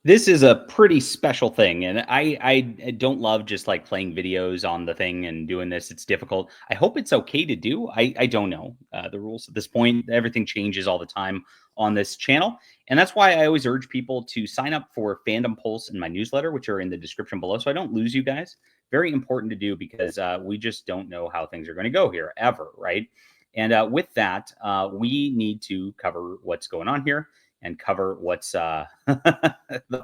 This is a pretty special thing, and I don't love just like playing videos on the thing and doing this. It's difficult. I hope it's okay to do. I don't know the rules at this point. Everything changes all the time on this channel, and that's why I always urge people to sign up for Fandom Pulse in my newsletter, which are in the description below, so I don't lose you guys. Very important to do because we just don't know how things are going to go here ever, right? And with that, we need to cover what's going on here and cover what's the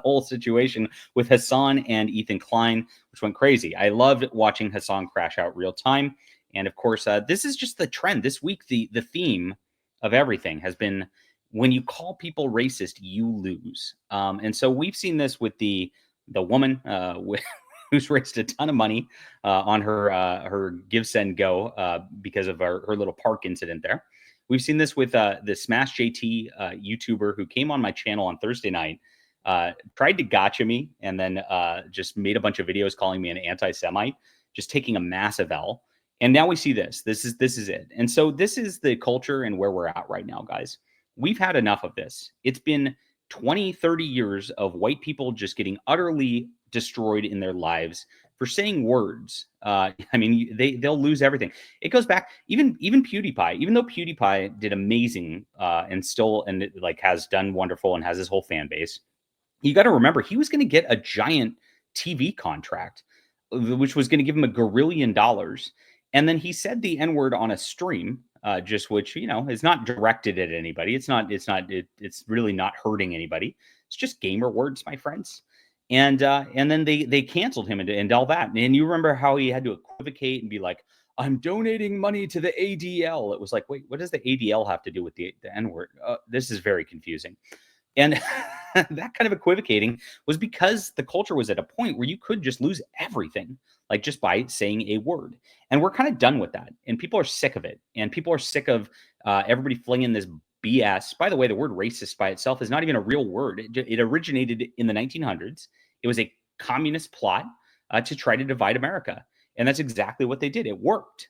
whole situation with Hasan and Ethan Klein, which went crazy. I loved watching Hasan crash out real time. And of course, this is just the trend this week. The theme of everything has been when you call people racist, you lose. And so we've seen this with the woman who's raised a ton of money on her Give Send Go because of her little park incident there. We've seen this with the Smash JT YouTuber who came on my channel on Thursday night, tried to gotcha me, and then just made a bunch of videos calling me an anti-Semite, just taking a massive L. And now we see this. This is it. And so this is the culture and where we're at right now, guys. We've had enough of this. It's been 20, 30 years of white people just getting utterly destroyed in their lives for saying words. I mean, they'll lose everything. It goes back even PewDiePie, even though PewDiePie did amazing and like has done wonderful and has his whole fan base. You got to remember he was going to get a giant TV contract, which was going to give him $1 gazillion. And then he said the N-word on a stream, just which, is not directed at anybody. It's really not hurting anybody. It's just gamer words, my friends. And then they canceled him and all that. And you remember how he had to equivocate and be like, I'm donating money to the ADL. It was like, wait, what does the ADL have to do with the N-word? This is very confusing. And that kind of equivocating was because the culture was at a point where you could just lose everything, like just by saying a word. And we're kind of done with that. And people are sick of it. And people are sick of everybody flinging this BS. By the way, the word racist by itself is not even a real word. It originated in the 1900s. It was a communist plot to try to divide America. And that's exactly what they did. It worked.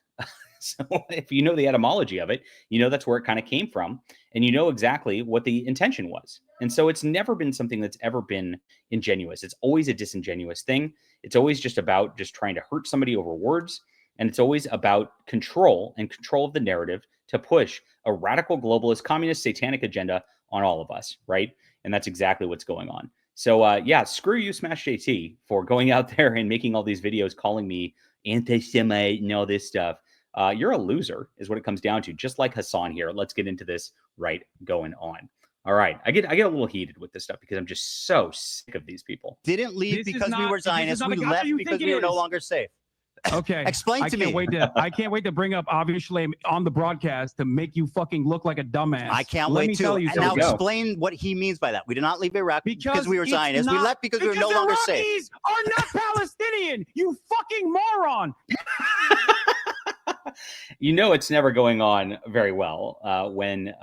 So if you know the etymology of it, that's where it kind of came from, and you know exactly what the intention was. And so it's never been something that's ever been ingenuous. It's always a disingenuous thing. It's always just about just trying to hurt somebody over words. And it's always about control and control of the narrative to push a radical globalist communist satanic agenda on all of us. Right. And that's exactly what's going on. So yeah, screw you, Smash JT, for going out there and making all these videos calling me anti-Semite and all this stuff. You're a loser is what it comes down to, just like Hasan here. Let's get into this right going on. All right. I get a little heated with this stuff because I'm just so sick of these people. Didn't leave because we were Zionists. We left because we were no longer safe. Okay. Explain to me. I can't wait to bring up obviously on the broadcast to make you fucking look like a dumbass. I can't wait to. And now explain what he means by that. We did not leave Iraq because we were Zionists. We left because we were no longer safe. Iraqis are not Palestinian, you fucking moron. It's never going on very well when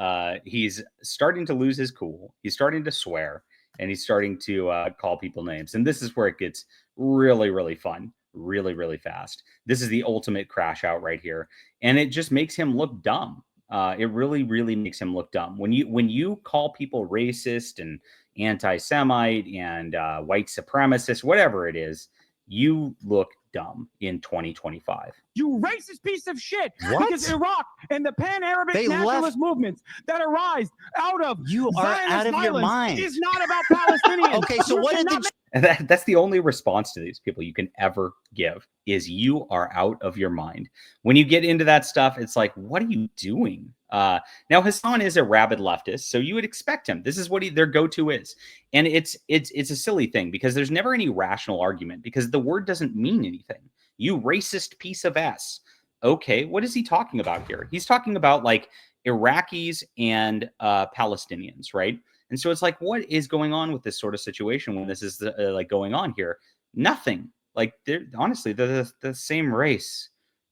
he's starting to lose his cool. He's starting to swear, and he's starting to call people names. And this is where it gets really, really fun, really, really fast. This is the ultimate crash out right here. And it just makes him look dumb. It really, really makes him look dumb. When you call people racist and anti-Semite and white supremacist, whatever it is, you look dumb in 2025. You racist piece of shit. What? Because Iraq and the pan-Arabic nationalist movements that arise out of you are Zionist out of your mind. Is not about Palestinians. Okay, so what did that's the only response to these people you can ever give is you are out of your mind. When you get into that stuff, it's like, what are you doing? Now Hasan is a rabid leftist, so you would expect him. This is what their go-to is. And it's a silly thing because there's never any rational argument because the word doesn't mean anything. You racist piece of ass. Okay, what is he talking about here? He's talking about like Iraqis and Palestinians, right? And so it's like, what is going on with this sort of situation when this is like going on here? Nothing. Like they're the same race.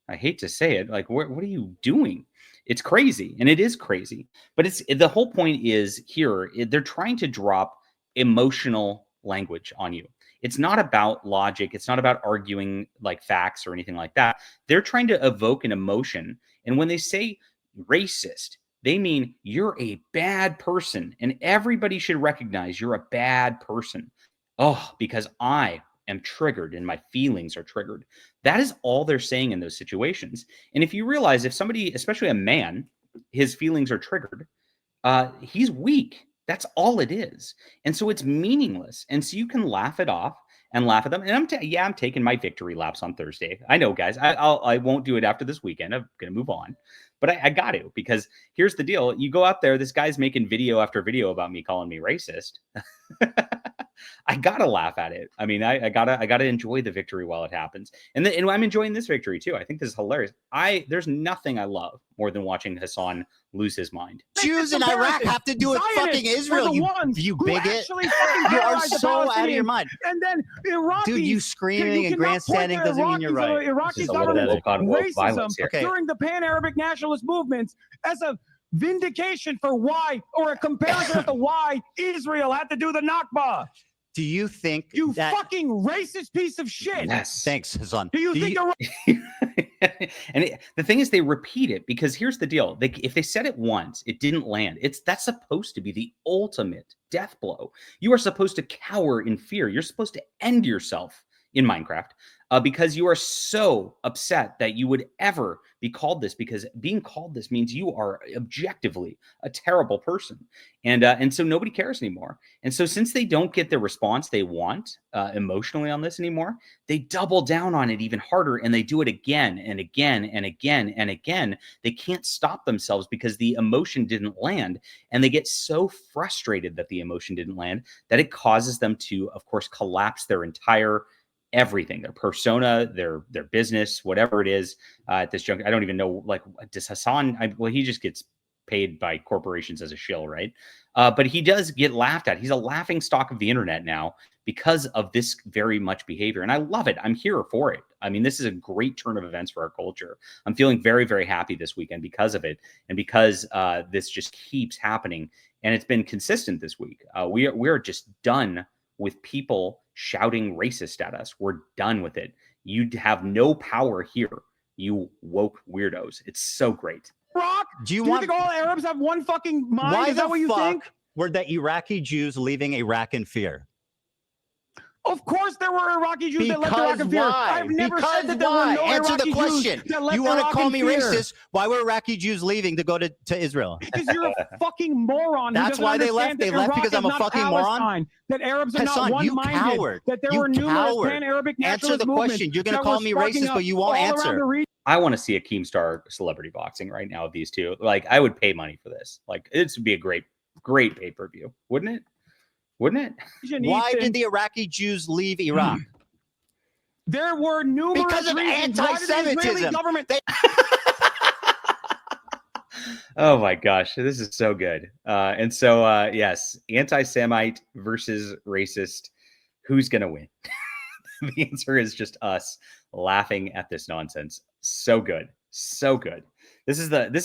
I hate to say it. Like, what are you doing? It's crazy, and it is crazy. But the whole point is here. They're trying to drop emotional language on you. It's not about logic. It's not about arguing like facts or anything like that. They're trying to evoke an emotion. And when they say racist, They mean you're a bad person and everybody should recognize you're a bad person. Oh, because I am triggered and my feelings are triggered. That is all they're saying in those situations. And if you realize if somebody, especially a man, his feelings are triggered, he's weak. That's all it is. And so it's meaningless. And so you can laugh it off and laugh at them. And I'm taking my victory laps on Thursday. I know, guys. I won't do it after this weekend. I'm gonna move on. But I got to, because here's the deal. You go out there, this guy's making video after video about me calling me racist. I gotta laugh at it. I mean, I gotta enjoy the victory while it happens. And I'm enjoying this victory too. I think this is hilarious. There's nothing I love more than watching Hasan lose his mind. Jews in Iraq have to do with fucking Israel, you bigot. You are so out of your mind. And then Iraqis, dude, you screaming and grandstanding doesn't mean you're right. Iraqi government racism during the pan-Arabic nationalist movements as a vindication for why, or a comparison to why Israel had to do the Nakba. Do you think you fucking racist piece of shit? Yes. Thanks, Hasan. Do you think and the thing is, they repeat it because here's the deal. If they said it once, it didn't land. That's supposed to be the ultimate death blow. You are supposed to cower in fear. You're supposed to end yourself in Minecraft because you are so upset that you would ever be called this, because being called this means you are objectively a terrible person. And so nobody cares anymore. And so since they don't get the response they want emotionally on this anymore, they double down on it even harder, and they do it again and again and again and again. They can't stop themselves because the emotion didn't land, and they get so frustrated that the emotion didn't land that it causes them to, of course, collapse their entire everything, their persona, their business, whatever it is. At this juncture, I don't even know, like, does Hasan, well, he just gets paid by corporations as a shill, right? But he does get laughed at. He's a laughing stock of the internet now because of this very much behavior. And I love it. I'm here for it. I mean, this is a great turn of events for our culture. I'm feeling very, very happy this weekend because of it. And because this just keeps happening. And it's been consistent this week. We're just done with people shouting racist at us. We're done with it. You have no power here, you woke weirdos. It's so great. Brock, do you think all Arabs have one fucking mind? Why is that what you think? Were the Iraqi Jews leaving Iraq in fear? Of course there were Iraqi Jews that left Iraq in fear. I've never said that there were no Answer Iraqi the question. Jews that left You want to call me fear. racist? Why were Iraqi Jews leaving to go to Israel? Because you're a fucking moron. That's why they left. They left because I'm a fucking moron. That Arabs are Hasan, not one-minded. Coward. That there were numerous pan-Arabic nationalist Answer the question. You're going to call me racist, but you won't answer. I want to see a Keemstar celebrity boxing right now of these two. Like, I would pay money for this. Like, it would be a great pay-per-view, wouldn't it? Wouldn't it? Why did the Iraqi Jews leave Iraq? There were numerous because of anti-Semitism. Oh my gosh, this is so good. And so, yes, anti-Semite versus racist. Who's gonna win? The answer is just us laughing at this nonsense. So good, so good.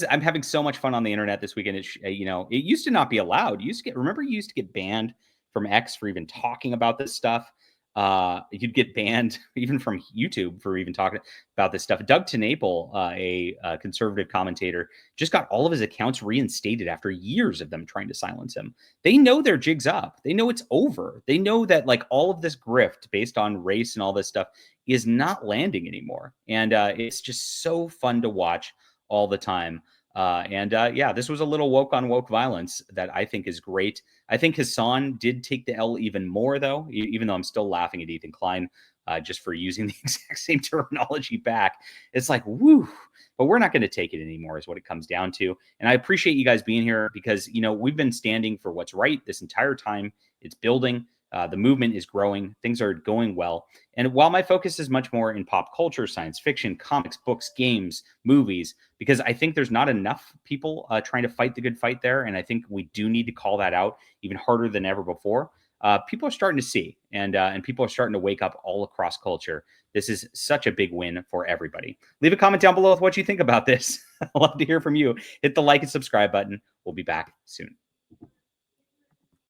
I'm having so much fun on the internet this weekend. It used to not be allowed. You used to get banned from X for even talking about this stuff. You'd get banned even from YouTube for even talking about this stuff. Doug TenNapel, a conservative commentator, just got all of his accounts reinstated after years of them trying to silence him. They know their jig's up. They know it's over. They know that, like, all of this grift based on race and all this stuff is not landing anymore. And it's just so fun to watch all the time. Yeah, this was a little woke on woke violence that I think is great. I think Hasan did take the L even more, though, even though I'm still laughing at Ethan Klein just for using the exact same terminology back. It's like, woo, but we're not going to take it anymore is what it comes down to. And I appreciate you guys being here because, we've been standing for what's right this entire time. It's building. The movement is growing. Things are going well. And while my focus is much more in pop culture, science fiction, comics, books, games, movies, because I think there's not enough people trying to fight the good fight there. And I think we do need to call that out even harder than ever before. People are starting to see, and people are starting to wake up all across culture. This is such a big win for everybody. Leave a comment down below with what you think about this. I'd love to hear from you. Hit the like and subscribe button. We'll be back soon.